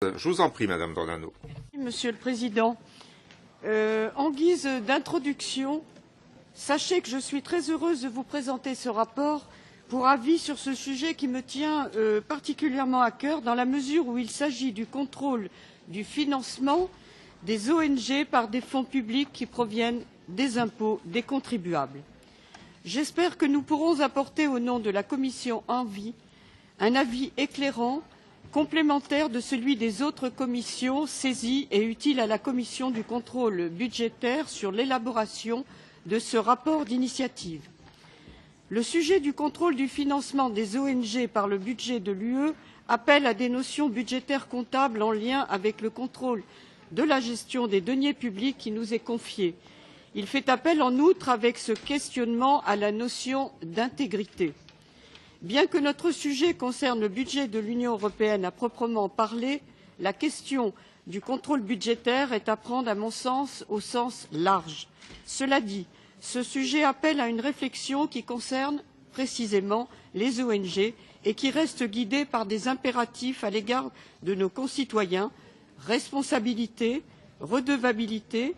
Je vous en prie, Madame Dornano. Monsieur le Président, en guise d'introduction, sachez que je suis très heureuse de vous présenter ce rapport pour avis sur ce sujet qui me tient particulièrement à cœur dans la mesure où il s'agit du contrôle du financement des ONG par des fonds publics qui proviennent des impôts des contribuables. J'espère que nous pourrons apporter au nom de la commission ENVI un avis éclairant, complémentaire de celui des autres commissions saisies et utile à la commission du contrôle budgétaire sur l'élaboration de ce rapport d'initiative. Le sujet du contrôle du financement des ONG par le budget de l'UE appelle à des notions budgétaires comptables en lien avec le contrôle de la gestion des deniers publics qui nous est confié. Il fait appel en outre avec ce questionnement à la notion d'intégrité. Bien que notre sujet concerne le budget de l'Union européenne à proprement parler, la question du contrôle budgétaire est à prendre, à mon sens, au sens large. Cela dit, ce sujet appelle à une réflexion qui concerne précisément les ONG et qui reste guidée par des impératifs à l'égard de nos concitoyens, responsabilité, redevabilité,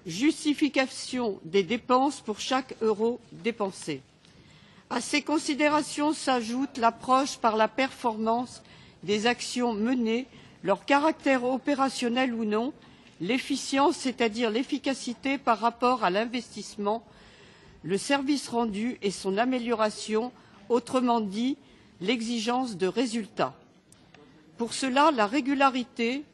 justification des dépenses pour chaque euro dépensé. À ces considérations s'ajoute l'approche par la performance des actions menées, leur caractère opérationnel ou non, l'efficience, c'est-à-dire l'efficacité par rapport à l'investissement, le service rendu et son amélioration, autrement dit, l'exigence de résultats. Pour cela, la régularité,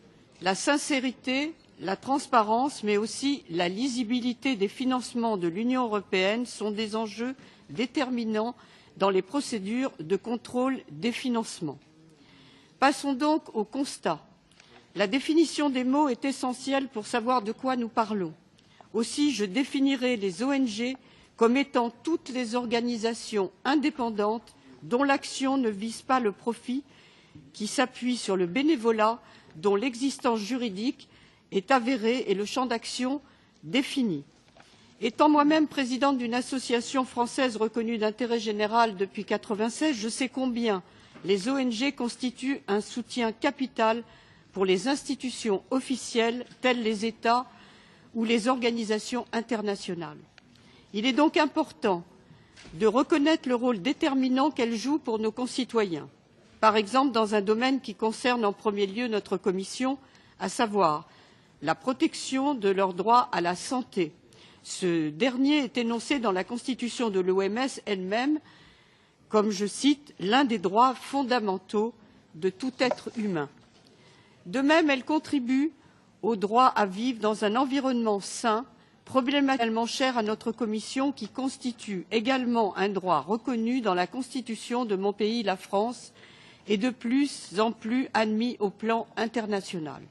la sincérité, la transparence, mais aussi la lisibilité des financements de l'Union européenne sont des enjeux déterminants dans les procédures de contrôle des financements. Passons donc au constat. La définition des mots est essentielle pour savoir de quoi nous parlons. Aussi, je définirai les ONG comme étant toutes les organisations indépendantes dont l'action ne vise pas le profit, qui s'appuient sur le bénévolat, dont l'existence juridique est avérée et le champ d'action défini. Étant moi-même présidente d'une association française reconnue d'intérêt général depuis 1996, je sais combien les ONG constituent un soutien capital pour les institutions officielles telles les États ou les organisations internationales. Il est donc important de reconnaître le rôle déterminant qu'elles jouent pour nos concitoyens, par exemple dans un domaine qui concerne en premier lieu notre commission, à savoir la protection de leur droit à la santé. Ce dernier est énoncé dans la Constitution de l'OMS elle-même comme, je cite, l'un des droits fondamentaux de tout être humain. De même, elle contribue au droit à vivre dans un environnement sain, problématiquement cher à notre commission, qui constitue également un droit reconnu dans la Constitution de mon pays, la France, et de plus en plus admis au plan international.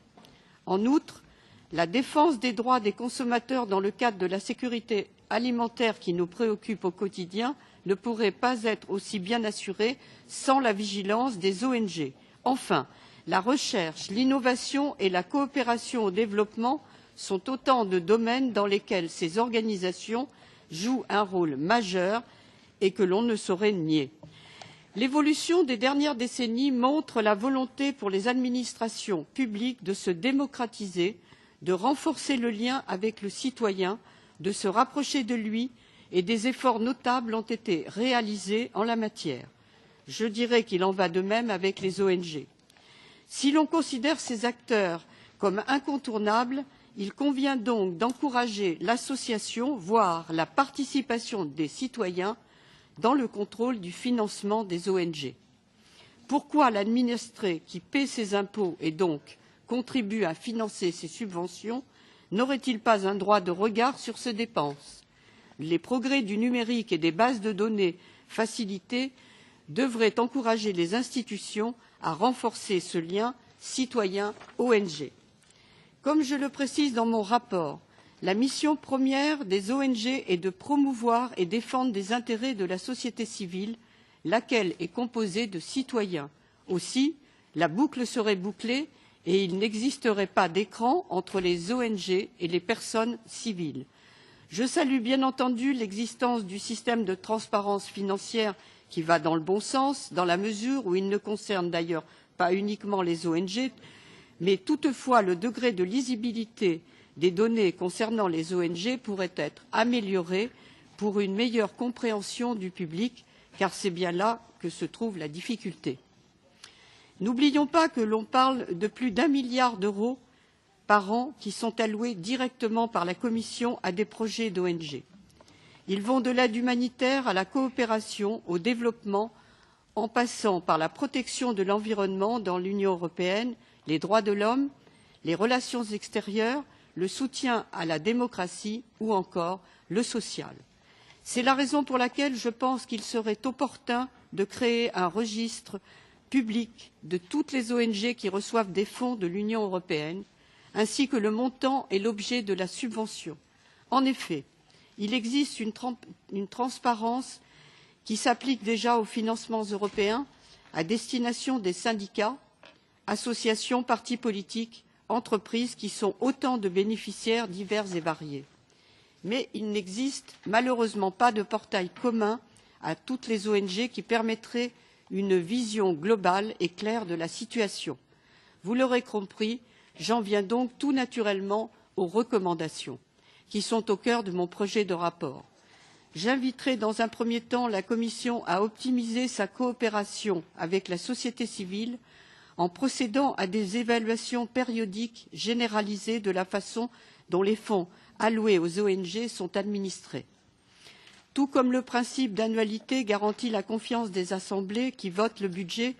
En outre, la défense des droits des consommateurs dans le cadre de la sécurité alimentaire qui nous préoccupe au quotidien ne pourrait pas être aussi bien assurée sans la vigilance des ONG. Enfin, la recherche, l'innovation et la coopération au développement sont autant de domaines dans lesquels ces organisations jouent un rôle majeur et que l'on ne saurait nier. L'évolution des dernières décennies montre la volonté pour les administrations publiques de se démocratiser, de renforcer le lien avec le citoyen, de se rapprocher de lui, et des efforts notables ont été réalisés en la matière. Je dirais qu'il en va de même avec les ONG. Si l'on considère ces acteurs comme incontournables, il convient donc d'encourager l'association, voire la participation des citoyens dans le contrôle du financement des ONG. Pourquoi l'administré qui paie ses impôts et donc contribue à financer ses subventions n'aurait-il pas un droit de regard sur ces dépenses? Les progrès du numérique et des bases de données facilitées devraient encourager les institutions à renforcer ce lien citoyen-ONG. Comme je le précise dans mon rapport, la mission première des ONG est de promouvoir et défendre des intérêts de la société civile, laquelle est composée de citoyens. Aussi, la boucle serait bouclée et il n'existerait pas d'écran entre les ONG et les personnes civiles. Je salue bien entendu l'existence du système de transparence financière qui va dans le bon sens, dans la mesure où il ne concerne d'ailleurs pas uniquement les ONG, mais toutefois le degré de lisibilité des données concernant les ONG pourrait être amélioré pour une meilleure compréhension du public, car c'est bien là que se trouve la difficulté. N'oublions pas que l'on parle de plus d'1 milliard d'euros par an qui sont alloués directement par la Commission à des projets d'ONG. Ils vont de l'aide humanitaire à la coopération, au développement, en passant par la protection de l'environnement dans l'Union européenne, les droits de l'homme, les relations extérieures, le soutien à la démocratie ou encore le social. C'est la raison pour laquelle je pense qu'il serait opportun de créer un registre public de toutes les ONG qui reçoivent des fonds de l'Union européenne, ainsi que le montant et l'objet de la subvention. En effet, il existe une transparence qui s'applique déjà aux financements européens à destination des syndicats, associations, partis politiques, entreprises qui sont autant de bénéficiaires divers et variés. Mais il n'existe malheureusement pas de portail commun à toutes les ONG qui permettrait une vision globale et claire de la situation. Vous l'aurez compris, j'en viens donc tout naturellement aux recommandations qui sont au cœur de mon projet de rapport. J'inviterai dans un premier temps la Commission à optimiser sa coopération avec la société civile en procédant à des évaluations périodiques généralisées de la façon dont les fonds alloués aux ONG sont administrés. Tout comme le principe d'annualité garantit la confiance des assemblées qui votent le budget,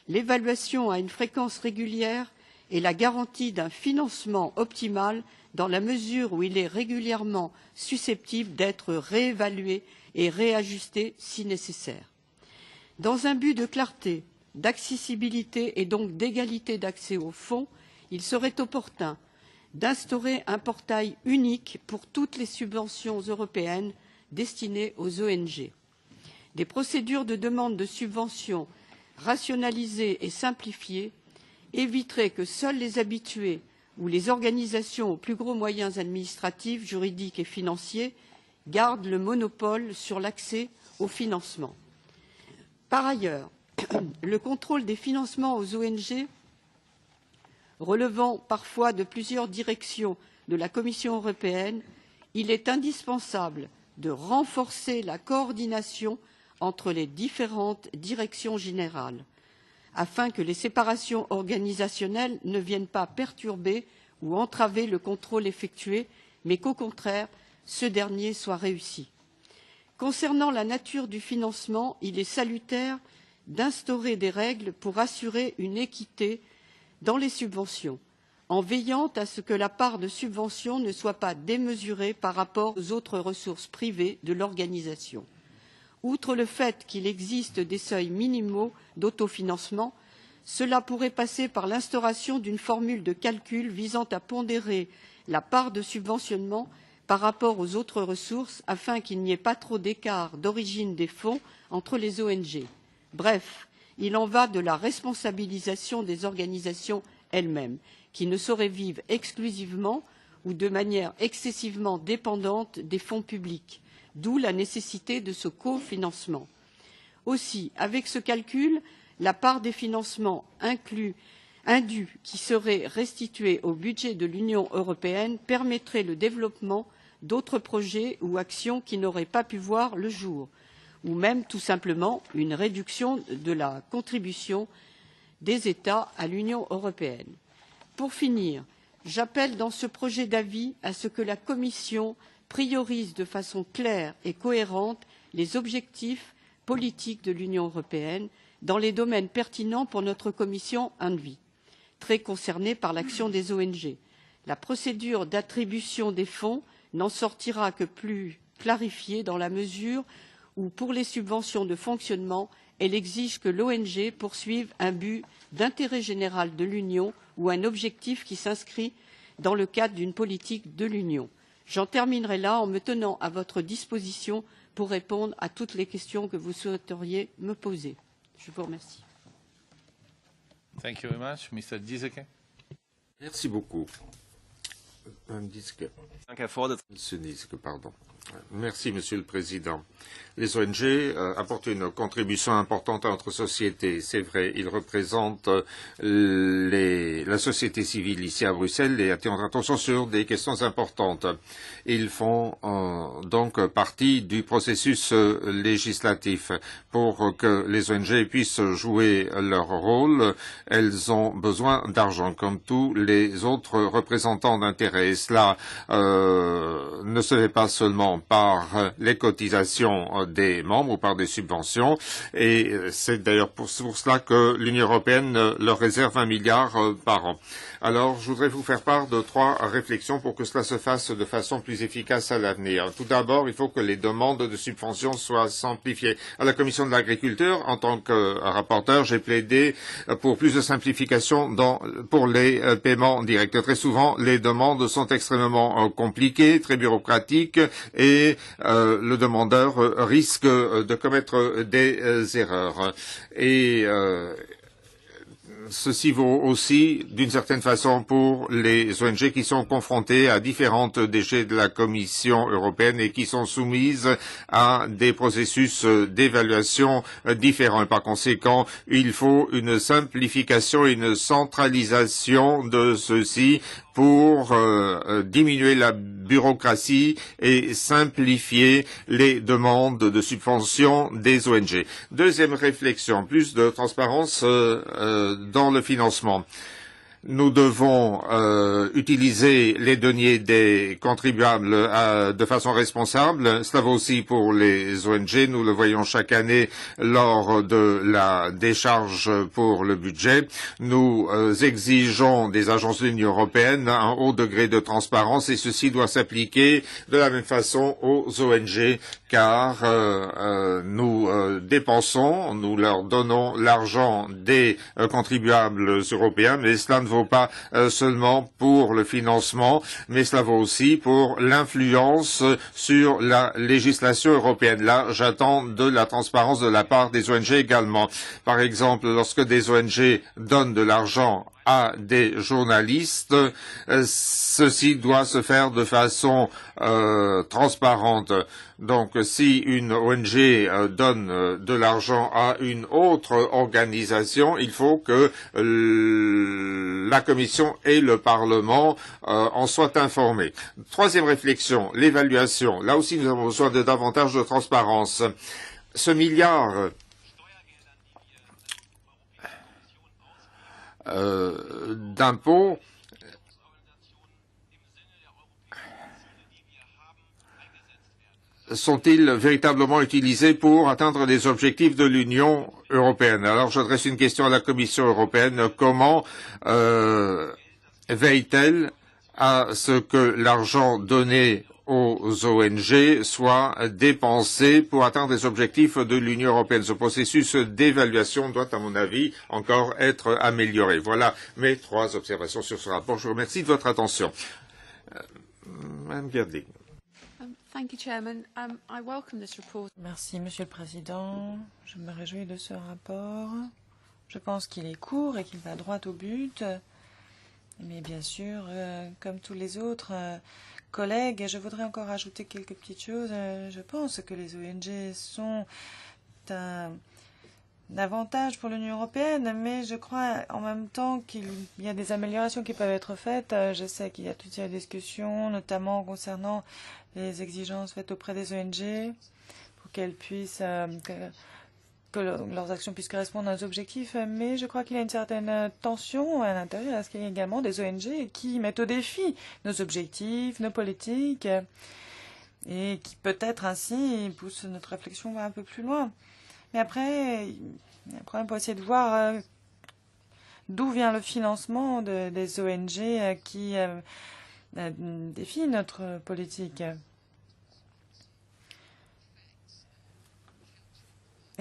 l'évaluation à une fréquence régulière est la garantie d'un financement optimal dans la mesure où il est régulièrement susceptible d'être réévalué et réajusté si nécessaire. Dans un but de clarté, d'accessibilité et donc d'égalité d'accès aux fonds, il serait opportun d'instaurer un portail unique pour toutes les subventions européennes destinées aux ONG. Des procédures de demande de subventions rationalisées et simplifiées éviteraient que seuls les habitués ou les organisations aux plus gros moyens administratifs, juridiques et financiers gardent le monopole sur l'accès au financement. Par ailleurs, le contrôle des financements aux ONG, relevant parfois de plusieurs directions de la Commission européenne, il est indispensable de renforcer la coordination entre les différentes directions générales, afin que les séparations organisationnelles ne viennent pas perturber ou entraver le contrôle effectué, mais qu'au contraire, ce dernier soit réussi. Concernant la nature du financement, il est salutaire d'instaurer des règles pour assurer une équité dans les subventions, en veillant à ce que la part de subvention ne soit pas démesurée par rapport aux autres ressources privées de l'organisation. Outre le fait qu'il existe des seuils minimaux d'autofinancement, cela pourrait passer par l'instauration d'une formule de calcul visant à pondérer la part de subventionnement par rapport aux autres ressources afin qu'il n'y ait pas trop d'écart d'origine des fonds entre les ONG. Bref, il en va de la responsabilisation des organisations elles-mêmes, qui ne sauraient vivre exclusivement ou de manière excessivement dépendante des fonds publics, d'où la nécessité de ce cofinancement. Aussi, avec ce calcul, la part des financements indus qui serait restituée au budget de l'Union européenne permettrait le développement d'autres projets ou actions qui n'auraient pas pu voir le jour, ou même tout simplement une réduction de la contribution des États à l'Union européenne. Pour finir, j'appelle dans ce projet d'avis à ce que la Commission priorise de façon claire et cohérente les objectifs politiques de l'Union européenne dans les domaines pertinents pour notre commission ENVI, très concernée par l'action des ONG. La procédure d'attribution des fonds n'en sortira que plus clarifiée dans la mesure où, pour les subventions de fonctionnement, elle exige que l'ONG poursuive un but d'intérêt général de l'Union ou un objectif qui s'inscrit dans le cadre d'une politique de l'Union. J'en terminerai là en me tenant à votre disposition pour répondre à toutes les questions que vous souhaiteriez me poser. Je vous remercie. Thank you very much. Mr. Giesecke. Merci beaucoup. Pardon. Merci, Monsieur le Président. Les ONG apportent une contribution importante à notre société. C'est vrai, ils représentent la société civile ici à Bruxelles et attirent notre attention sur des questions importantes. Ils font donc partie du processus législatif. Pour que les ONG puissent jouer leur rôle, elles ont besoin d'argent, comme tous les autres représentants d'intérêts. Et cela ne se fait pas seulement par les cotisations des membres ou par des subventions. Et c'est d'ailleurs pour cela que l'Union européenne leur réserve 1 milliard par an. Alors, je voudrais vous faire part de 3 réflexions pour que cela se fasse de façon plus efficace à l'avenir. Tout d'abord, il faut que les demandes de subventions soient simplifiées. À la Commission de l'agriculture, en tant que rapporteur, j'ai plaidé pour plus de simplification pour les paiements directs. Très souvent, les demandes sont extrêmement compliquées, très bureaucratiques, et le demandeur risque de commettre des erreurs. Et ceci vaut aussi, d'une certaine façon, pour les ONG qui sont confrontées à différentes DG de la Commission européenne et qui sont soumises à des processus d'évaluation différents. Et par conséquent, il faut une simplification et une centralisation de ceci pour diminuer la bureaucratie et simplifier les demandes de subventions des ONG. Deuxième réflexion, plus de transparence dans le financement. Nous devons utiliser les deniers des contribuables de façon responsable. Cela vaut aussi pour les ONG. Nous le voyons chaque année lors de la décharge pour le budget. Nous exigeons des agences de l'Union européenne un haut degré de transparence et ceci doit s'appliquer de la même façon aux ONG car nous dépensons, nous leur donnons l'argent des contribuables européens, mais cela ne vaut pas seulement pour le financement, mais cela vaut aussi pour l'influence sur la législation européenne. Là, j'attends de la transparence de la part des ONG également. Par exemple, lorsque des ONG donnent de l'argent à des journalistes, ceci doit se faire de façon transparente. Donc, si une ONG donne de l'argent à une autre organisation, il faut que la Commission et le Parlement en soient informés. Troisième réflexion, l'évaluation. Là aussi, nous avons besoin de davantage de transparence. Ce milliard d'impôts sont-ils véritablement utilisés pour atteindre les objectifs de l'Union européenne? Alors j'adresse une question à la Commission européenne. Comment veille-t-elle à ce que l'argent donné aux ONG soit dépensé pour atteindre les objectifs de l'Union européenne? Ce processus d'évaluation doit, à mon avis, encore être amélioré. Voilà mes 3 observations sur ce rapport. Je vous remercie de votre attention. Madame Gerding. Merci, Monsieur le Président. Je me réjouis de ce rapport. Je pense qu'il est court et qu'il va droit au but. Mais bien sûr, comme tous les autres collègues, je voudrais encore ajouter quelques petites choses. Je pense que les ONG sont un avantage pour l'Union européenne, mais je crois en même temps qu'il y a des améliorations qui peuvent être faites. Je sais qu'il y a toutes ces discussions, notamment concernant les exigences faites auprès des ONG pour qu'elles puissent, que leurs actions puissent correspondre aux objectifs, mais je crois qu'il y a une certaine tension à l'intérieur, parce qu'il y a également des ONG qui mettent au défi nos objectifs, nos politiques, et qui peut-être ainsi poussent notre réflexion un peu plus loin. Mais après, il y a un problème pour essayer de voir d'où vient le financement des ONG qui défient notre politique.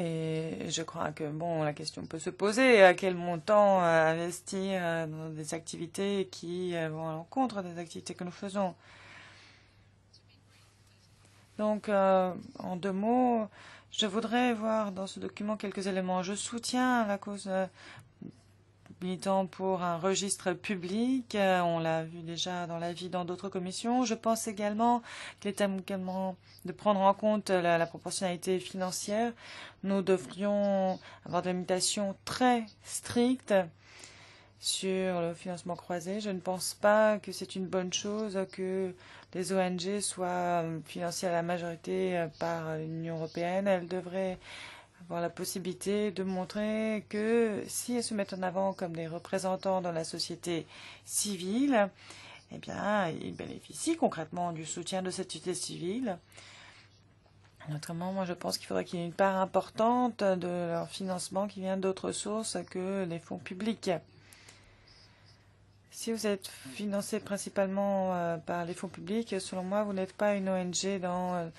Et je crois que, bon, la question peut se poser, à quel montant investir dans des activités qui vont à l'encontre des activités que nous faisons. Donc, en 2 mots, je voudrais voir dans ce document quelques éléments. Je soutiens la cause militant pour un registre public. On l'a vu déjà dans l'avis dans d'autres commissions. Je pense également qu'il est également de prendre en compte la proportionnalité financière. Nous devrions avoir des limitations très strictes sur le financement croisé. Je ne pense pas que c'est une bonne chose que les ONG soient financées à la majorité par l'Union européenne. Elles devraient avoir la possibilité de montrer que si elles se mettent en avant comme des représentants dans la société civile, eh bien, ils bénéficient concrètement du soutien de cette société civile. Notamment, moi, je pense qu'il faudrait qu'il y ait une part importante de leur financement qui vient d'autres sources que les fonds publics. Si vous êtes financé principalement par les fonds publics, selon moi, vous n'êtes pas une ONG dans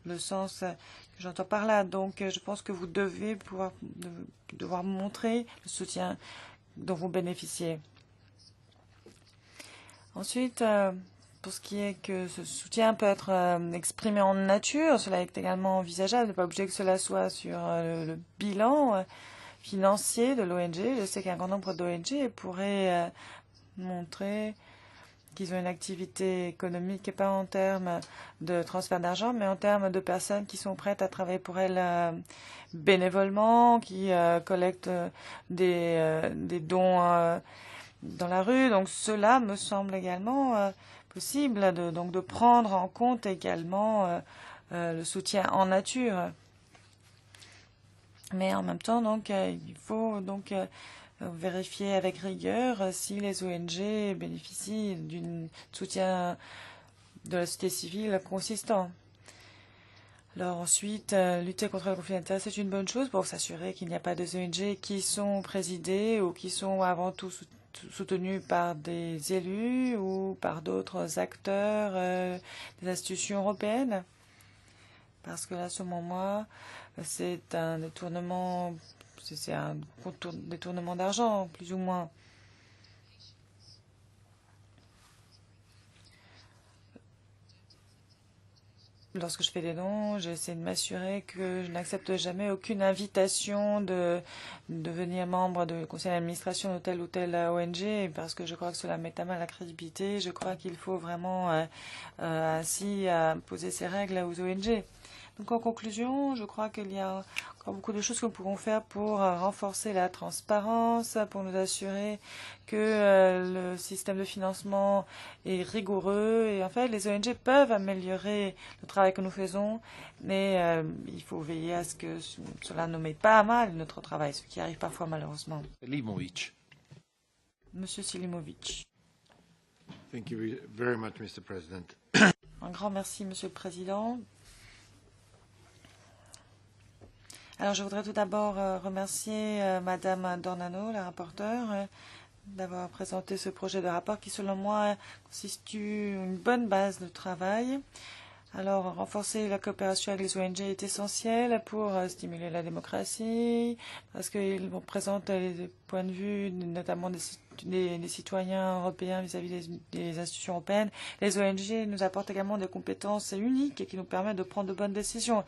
le sens que j'entends par là. Donc, je pense que vous devez devoir montrer le soutien dont vous bénéficiez. Ensuite, pour ce qui est que ce soutien peut être exprimé en nature, cela est également envisageable. Il n'est pas obligé que cela soit sur le bilan financier de l'ONG. Je sais qu'un grand nombre d'ONG pourraient montrer qu'ils ont une activité économique et pas en termes de transfert d'argent, mais en termes de personnes qui sont prêtes à travailler pour elles bénévolement, qui collectent des dons dans la rue. Donc cela me semble également possible de prendre en compte également le soutien en nature. Mais en même temps, donc, il faut donc vérifier avec rigueur si les ONG bénéficient d'un soutien de la société civile consistant. Alors ensuite, lutter contre le conflit d'intérêts, c'est une bonne chose pour s'assurer qu'il n'y a pas de ONG qui sont présidées ou qui sont avant tout soutenues par des élus ou par d'autres acteurs des institutions européennes. Parce que là, selon moi, c'est un détournement. C'est un détournement d'argent, plus ou moins. Lorsque je fais des dons, j'essaie de m'assurer que je n'accepte jamais aucune invitation de devenir membre du conseil d'administration de telle ou telle ONG, parce que je crois que cela met à mal la crédibilité. Je crois qu'il faut vraiment ainsi poser ces règles aux ONG. Donc en conclusion, je crois qu'il y a encore beaucoup de choses que nous pouvons faire pour renforcer la transparence, pour nous assurer que le système de financement est rigoureux. Et en fait, les ONG peuvent améliorer le travail que nous faisons, mais il faut veiller à ce que cela ne mette pas à mal notre travail, ce qui arrive parfois malheureusement. Selimovic. Monsieur Selimovic. Thank you very much, Mr. President. Un grand merci, Monsieur le Président. Alors, je voudrais tout d'abord remercier Madame Dornano, la rapporteure, d'avoir présenté ce projet de rapport qui, selon moi, constitue une bonne base de travail. Alors, renforcer la coopération avec les ONG est essentiel pour stimuler la démocratie, parce qu'ils présentent les points de vue, notamment des citoyens européens vis-à-vis des institutions européennes. Les ONG nous apportent également des compétences uniques et qui nous permettent de prendre de bonnes décisions.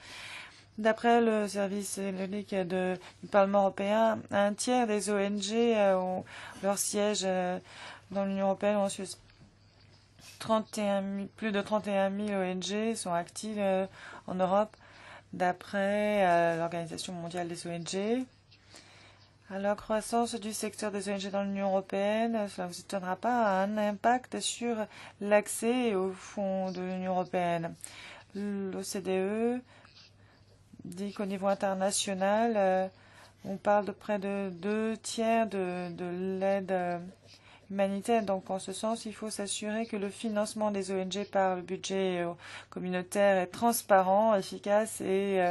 D'après le service unique du Parlement européen, un tiers des ONG ont leur siège dans l'Union européenne. En Suisse, plus de 31 000 ONG sont actives en Europe, d'après l'Organisation mondiale des ONG. La croissance du secteur des ONG dans l'Union européenne, cela ne vous étonnera pas, a un impact sur l'accès aux fonds de l'Union européenne. L'OCDE dit qu'au niveau international, on parle de près de 2 tiers de l'aide humanitaire. Donc, en ce sens, il faut s'assurer que le financement des ONG par le budget communautaire est transparent, efficace et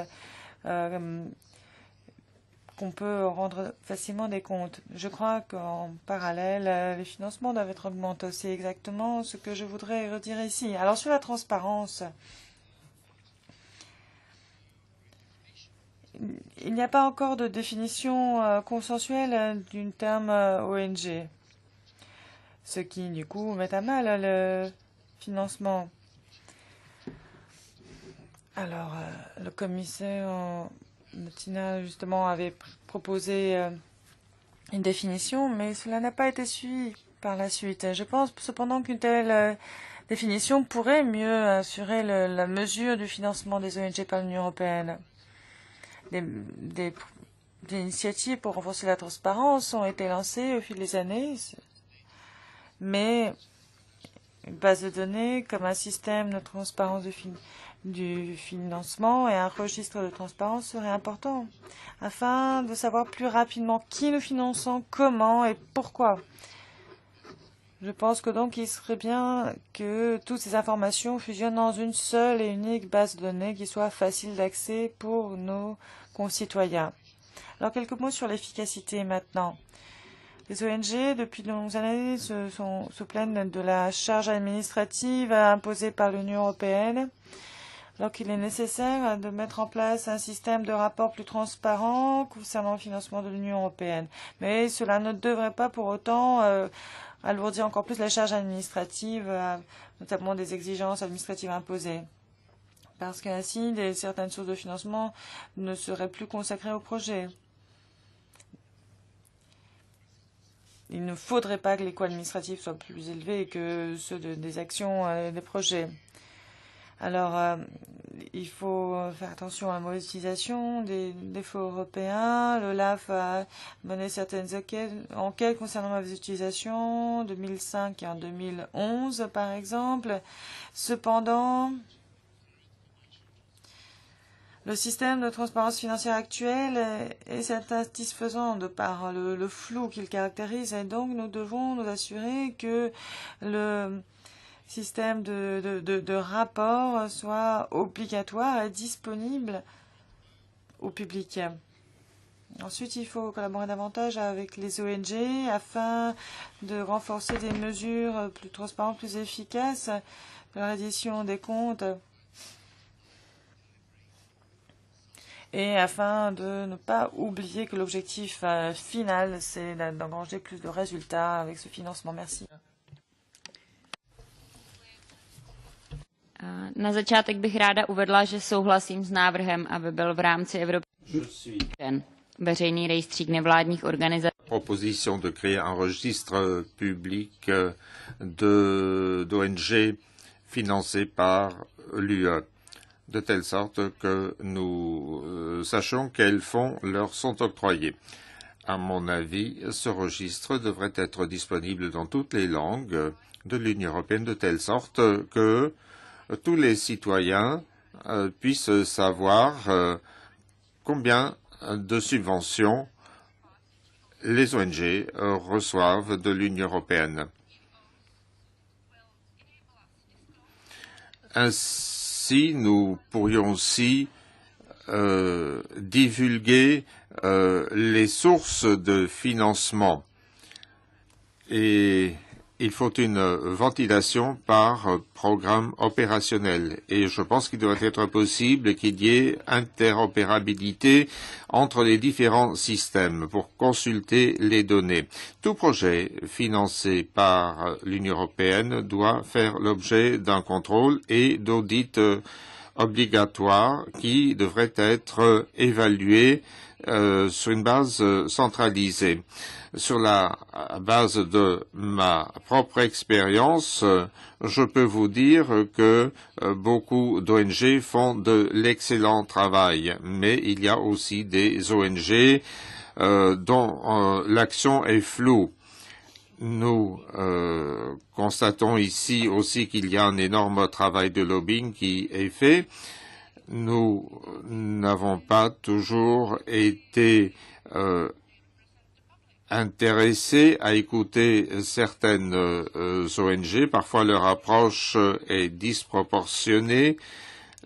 qu'on peut rendre facilement des comptes. Je crois qu'en parallèle, les financements doivent être augmentés. C'est exactement ce que je voudrais redire ici. Alors, sur la transparence, il n'y a pas encore de définition consensuelle d'une terme ONG, ce qui, du coup, met à mal le financement. Alors, le commissaire Tina, justement, avait proposé une définition, mais cela n'a pas été suivi par la suite. Je pense cependant qu'une telle définition pourrait mieux assurer la mesure du financement des ONG par l'Union européenne. Des initiatives pour renforcer la transparence ont été lancées au fil des années, mais une base de données comme un système de transparence du financement et un registre de transparence seraient importants afin de savoir plus rapidement qui nous finançons, comment et pourquoi. Je pense que donc il serait bien que toutes ces informations fusionnent dans une seule et unique base de données qui soit facile d'accès pour nos concitoyens. Alors quelques mots sur l'efficacité maintenant. Les ONG, depuis de longues années, se plaignent de la charge administrative imposée par l'Union européenne, alors qu'il est nécessaire de mettre en place un système de rapport plus transparent concernant le financement de l'Union européenne. Mais cela ne devrait pas pour autant alourdir encore plus la charge administrative, notamment des exigences administratives imposées. Parce qu'ainsi, certaines sources de financement ne seraient plus consacrées au projet. Il ne faudrait pas que les coûts administratifs soient plus élevés que ceux des actions et des projets. Alors, il faut faire attention à la mauvaise utilisation des fonds européens. L'OLAF a mené certaines enquêtes concernant la mauvaise utilisation en 2005 et en 2011, par exemple. Cependant, le système de transparence financière actuel est insatisfaisant de par le flou qu'il caractérise et donc nous devons nous assurer que le système de rapport soit obligatoire et disponible au public. Ensuite, il faut collaborer davantage avec les ONG afin de renforcer des mesures plus transparentes, plus efficaces de la reddition des comptes et afin de ne pas oublier que l'objectif final, c'est d'engranger plus de résultats avec ce financement. Merci. Na začátek bych ráda uvedla, že souhlasím s návrhem, aby byl v rámci Evropské veřejný rejstřík nevládních organizací. Proposition de créer un registre public d'ONG financé par l'UE, de telle sorte que nous sachions quels fonds leur sont octroyés. À mon avis, ce registre devrait être disponible dans toutes les langues de l'Union européenne, de telle sorte que tous les citoyens puissent savoir combien de subventions les ONG reçoivent de l'Union européenne. Ainsi, nous pourrions aussi divulguer les sources de financement. Et il faut une ventilation par programme opérationnel. Et je pense qu'il devrait être possible qu'il y ait interopérabilité entre les différents systèmes pour consulter les données. Tout projet financé par l'Union européenne doit faire l'objet d'un contrôle et d'audit obligatoire qui devrait être évalué sur une base centralisée. Sur la base de ma propre expérience, je peux vous dire que beaucoup d'ONG font de l'excellent travail, mais il y a aussi des ONG dont l'action est floue. Nous constatons ici aussi qu'il y a un énorme travail de lobbying qui est fait. Nous n'avons pas toujours été intéressés à écouter certaines ONG. Parfois, leur approche est disproportionnée.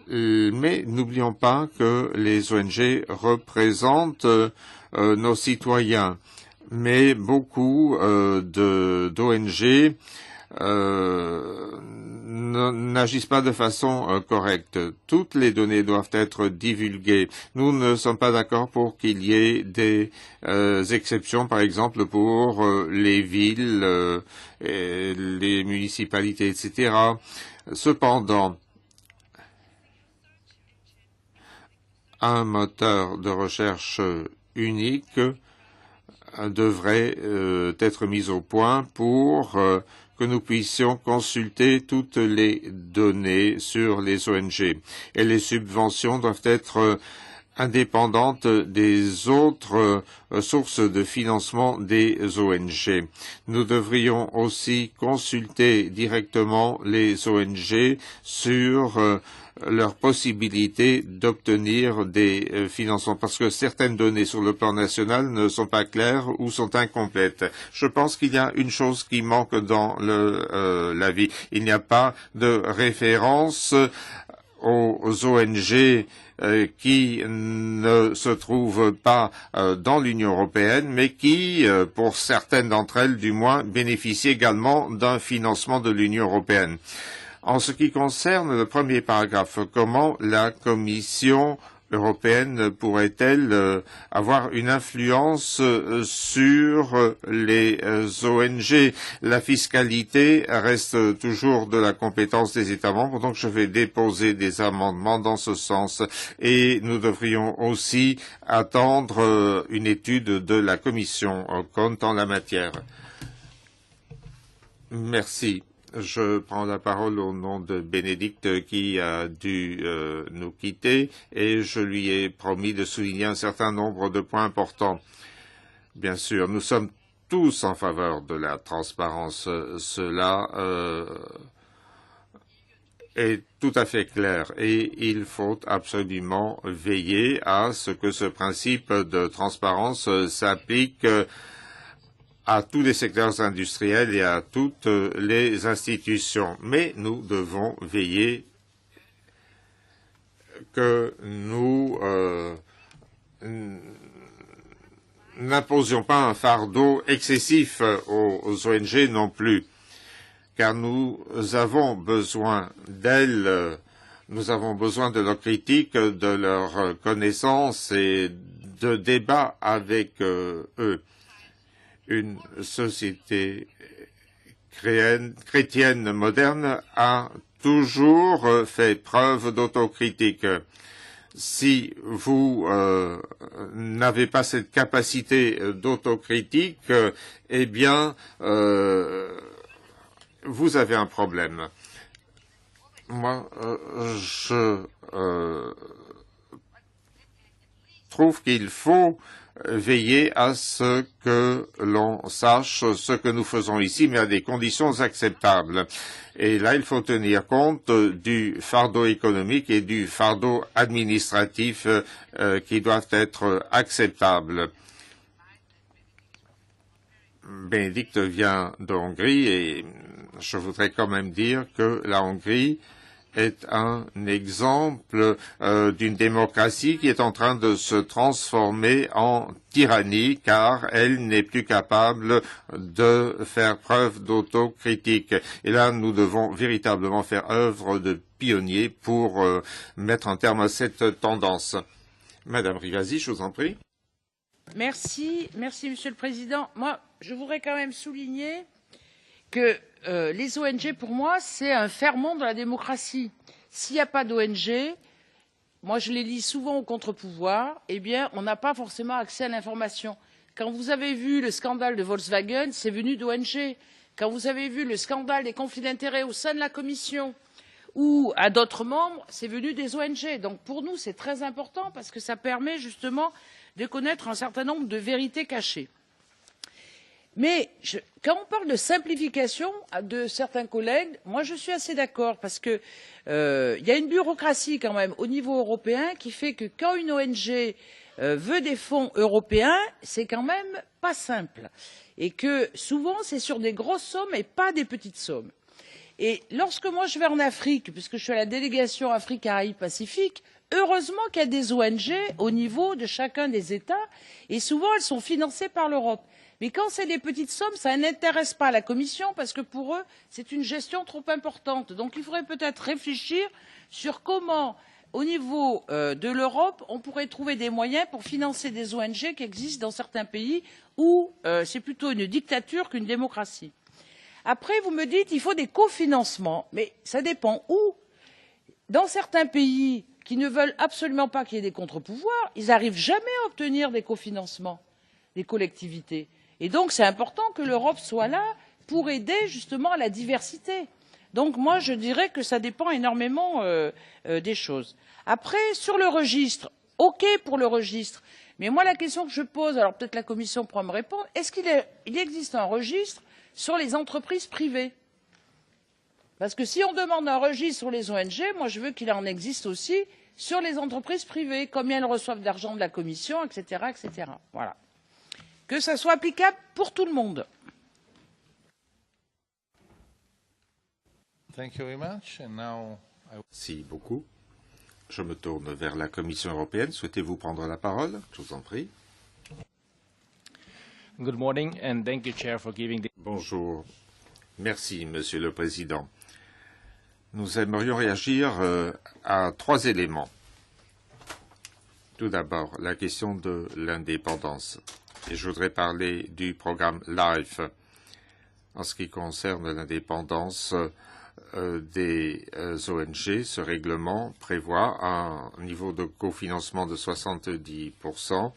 Mais n'oublions pas que les ONG représentent nos citoyens. Mais beaucoup d'ONG n'agissent pas de façon correcte. Toutes les données doivent être divulguées. Nous ne sommes pas d'accord pour qu'il y ait des exceptions, par exemple pour les villes, les municipalités, etc. Cependant, un moteur de recherche unique devrait être mise au point pour que nous puissions consulter toutes les données sur les ONG. Et les subventions doivent être indépendantes des autres sources de financement des ONG. Nous devrions aussi consulter directement les ONG sur leur possibilité d'obtenir des financements, parce que certaines données sur le plan national ne sont pas claires ou sont incomplètes. Je pense qu'il y a une chose qui manque dans l'avis. Il n'y a pas de référence aux ONG qui ne se trouvent pas dans l'Union européenne, mais qui, pour certaines d'entre elles du moins, bénéficient également d'un financement de l'Union européenne. En ce qui concerne le premier paragraphe, comment la Commission européenne pourrait-elle avoir une influence sur les ONG? La fiscalité reste toujours de la compétence des États membres, donc je vais déposer des amendements dans ce sens. Et nous devrions aussi attendre une étude de la Commission compte en la matière. Merci. Je prends la parole au nom de Bénédicte qui a dû nous quitter et je lui ai promis de souligner un certain nombre de points importants. Bien sûr, nous sommes tous en faveur de la transparence. Cela est tout à fait clair et il faut absolument veiller à ce que ce principe de transparence s'applique à tous les secteurs industriels et à toutes les institutions. Mais nous devons veiller que nous n'imposions pas un fardeau excessif aux ONG non plus, car nous avons besoin d'elles, nous avons besoin de leurs critiques, de leurs connaissances et de débats avec eux. Une société chrétienne moderne a toujours fait preuve d'autocritique. Si vous n'avez pas cette capacité d'autocritique, eh bien, vous avez un problème. Moi, je trouve qu'il faut veiller à ce que l'on sache ce que nous faisons ici, mais à des conditions acceptables. Et là, il faut tenir compte du fardeau économique et du fardeau administratif qui doivent être acceptables. Bénédicte vient de Hongrie et je voudrais quand même dire que la Hongrie est un exemple d'une démocratie qui est en train de se transformer en tyrannie car elle n'est plus capable de faire preuve d'autocritique. Et là, nous devons véritablement faire œuvre de pionnier pour mettre un terme à cette tendance. Madame Rivasi, je vous en prie. Merci, Monsieur le Président. Moi, je voudrais quand même souligner que les ONG, pour moi, c'est un ferment de la démocratie. S'il n'y a pas d'ONG, moi je les lis souvent au contre-pouvoir, eh bien, on n'a pas forcément accès à l'information. Quand vous avez vu le scandale de Volkswagen, c'est venu d'ONG. Quand vous avez vu le scandale des conflits d'intérêts au sein de la Commission ou à d'autres membres, c'est venu des ONG. Donc pour nous, c'est très important parce que ça permet justement de connaître un certain nombre de vérités cachées. Mais quand on parle de simplification de certains collègues, moi je suis assez d'accord parce que y a une bureaucratie quand même au niveau européen qui fait que quand une ONG veut des fonds européens, c'est quand même pas simple. Et que souvent c'est sur des grosses sommes et pas des petites sommes. Et lorsque moi je vais en Afrique, puisque je suis à la délégation Afrique, Caraïbes, Pacifique, heureusement qu'il y a des ONG au niveau de chacun des États et souvent elles sont financées par l'Europe. Mais quand c'est des petites sommes, ça n'intéresse pas la Commission parce que pour eux, c'est une gestion trop importante. Donc il faudrait peut-être réfléchir sur comment, au niveau de l'Europe, on pourrait trouver des moyens pour financer des ONG qui existent dans certains pays où c'est plutôt une dictature qu'une démocratie. Après, vous me dites qu'il faut des cofinancements. Mais ça dépend où. Dans certains pays qui ne veulent absolument pas qu'il y ait des contre-pouvoirs, ils n'arrivent jamais à obtenir des cofinancements. les collectivités. Et donc c'est important que l'Europe soit là pour aider justement à la diversité. Donc moi je dirais que ça dépend énormément des choses. Après sur le registre, ok pour le registre, mais moi la question que je pose, alors peut-être la Commission pourra me répondre, est-ce qu'il existe un registre sur les entreprises privées? Parce que si on demande un registre sur les ONG, moi je veux qu'il en existe aussi sur les entreprises privées, combien elles reçoivent d'argent de la Commission, etc., etc. Voilà. Que ça soit applicable pour tout le monde. Thank you very much. And now Merci beaucoup. Je me tourne vers la Commission européenne. Souhaitez-vous prendre la parole? Je vous en prie. Good morning and thank you, Chair, for giving the... Bonjour. Merci, Monsieur le Président. Nous aimerions réagir à 3 éléments. Tout d'abord, la question de l'indépendance. Et je voudrais parler du programme LIFE en ce qui concerne l'indépendance des ONG. Ce règlement prévoit un niveau de cofinancement de 70%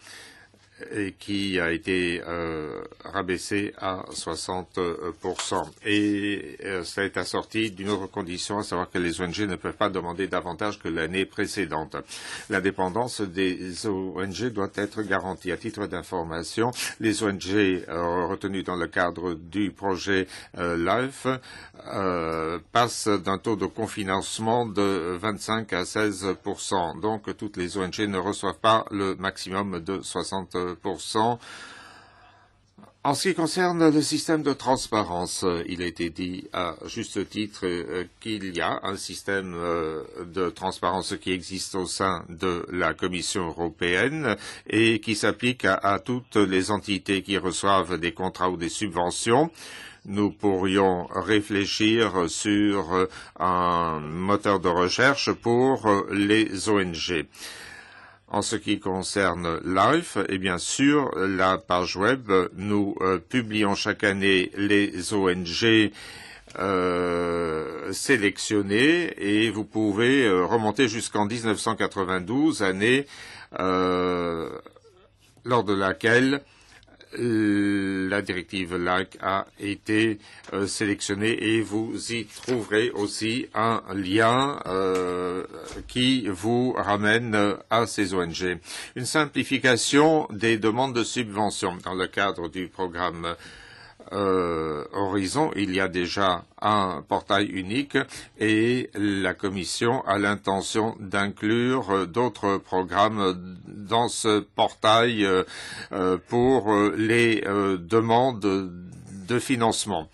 et qui a été rabaissé à 60%. Et cela est assorti d'une autre condition, à savoir que les ONG ne peuvent pas demander davantage que l'année précédente. L'indépendance des ONG doit être garantie. À titre d'information, les ONG retenues dans le cadre du projet LIFE passent d'un taux de cofinancement de 25 à 16%. Donc, toutes les ONG ne reçoivent pas le maximum de 60%. En ce qui concerne le système de transparence, il a été dit à juste titre qu'il y a un système de transparence qui existe au sein de la Commission européenne et qui s'applique à toutes les entités qui reçoivent des contrats ou des subventions. Nous pourrions réfléchir sur un moteur de recherche pour les ONG. En ce qui concerne LIFE, et bien sûr, la page web, nous publions chaque année les ONG sélectionnées et vous pouvez remonter jusqu'en 1992, année lors de laquelle la directive LAC a été sélectionnée et vous y trouverez aussi un lien qui vous ramène à ces ONG. Une simplification des demandes de subvention. Dans le cadre du programme Horizon, il y a déjà un portail unique et la Commission a l'intention d'inclure d'autres programmes dans ce portail pour les demandes de financement.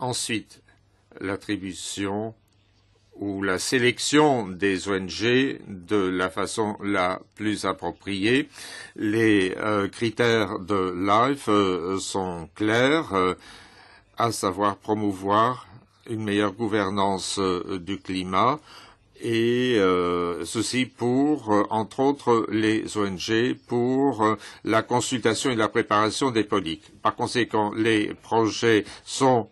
Ensuite, l'attribution ou la sélection des ONG de la façon la plus appropriée. Les critères de LIFE sont clairs, à savoir promouvoir une meilleure gouvernance du climat et ceci pour, entre autres, les ONG, pour la consultation et la préparation des politiques. Par conséquent, les projets sont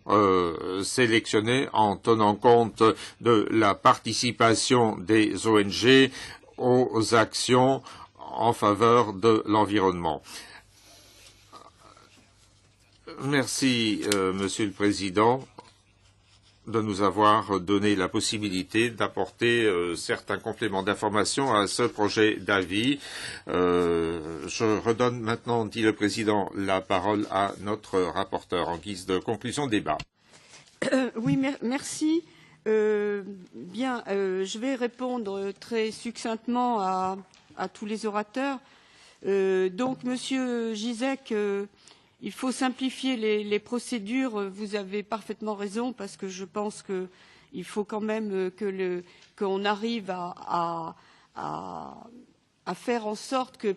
sélectionnés en tenant compte de la participation des ONG aux actions en faveur de l'environnement. Merci, Monsieur le Président, de nous avoir donné la possibilité d'apporter certains compléments d'information à ce projet d'avis. Je redonne maintenant, dit le Président, la parole à notre rapporteur en guise de conclusion débat. Oui, merci. Bien, je vais répondre très succinctement à tous les orateurs. Donc, Monsieur Gizek, il faut simplifier les procédures. Vous avez parfaitement raison parce que je pense qu'il faut quand même qu'on arrive à faire en sorte que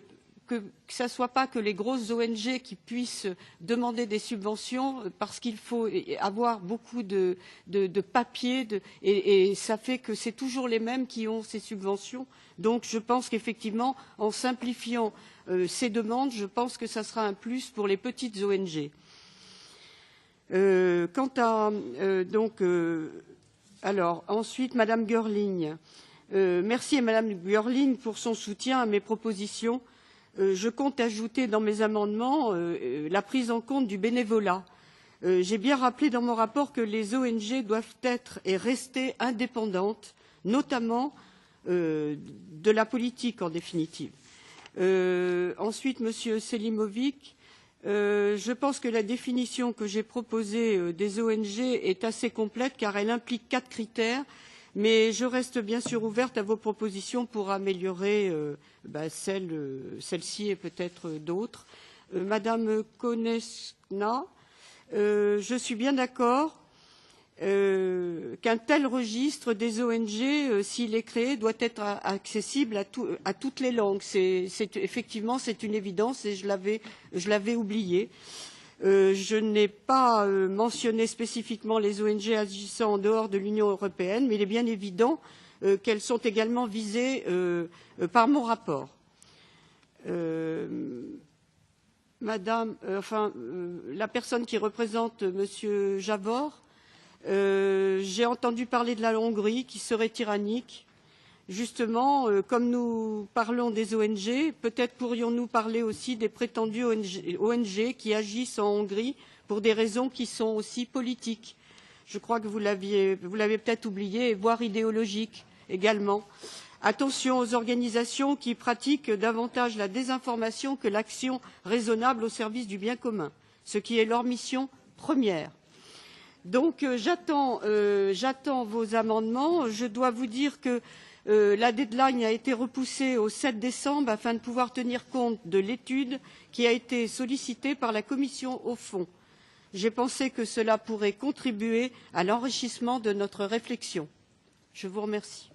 ce ne soit pas que les grosses ONG qui puissent demander des subventions parce qu'il faut avoir beaucoup de papiers et ça fait que c'est toujours les mêmes qui ont ces subventions. Donc je pense qu'effectivement, en simplifiant ces demandes, je pense que ça sera un plus pour les petites ONG. Quant à alors ensuite Madame Görling, merci à Madame Görling pour son soutien à mes propositions. je compte ajouter dans mes amendements la prise en compte du bénévolat. J'ai bien rappelé dans mon rapport que les ONG doivent être et rester indépendantes, notamment de la politique en définitive. Ensuite, Monsieur Selimovic, je pense que la définition que j'ai proposée des ONG est assez complète car elle implique 4 critères, mais je reste bien sûr ouverte à vos propositions pour améliorer celle-ci et peut-être d'autres. Madame Konechna, je suis bien d'accord qu'un tel registre des ONG, s'il est créé, doit être accessible à toutes les langues. Effectivement, c'est une évidence et je l'avais oublié. Je n'ai pas mentionné spécifiquement les ONG agissant en dehors de l'Union européenne, mais il est bien évident qu'elles sont également visées par mon rapport. La personne qui représente Monsieur Javor, j'ai entendu parler de la Hongrie qui serait tyrannique. Justement, comme nous parlons des ONG, peut-être pourrions-nous parler aussi des prétendues ONG qui agissent en Hongrie pour des raisons qui sont aussi politiques. Je crois que vous l'avez peut-être oublié, voire idéologiques également. Attention aux organisations qui pratiquent davantage la désinformation que l'action raisonnable au service du bien commun, ce qui est leur mission première. Donc j'attends vos amendements. Je dois vous dire que la deadline a été repoussée au 7 décembre afin de pouvoir tenir compte de l'étude qui a été sollicitée par la Commission au fond. J'ai pensé que cela pourrait contribuer à l'enrichissement de notre réflexion. Je vous remercie.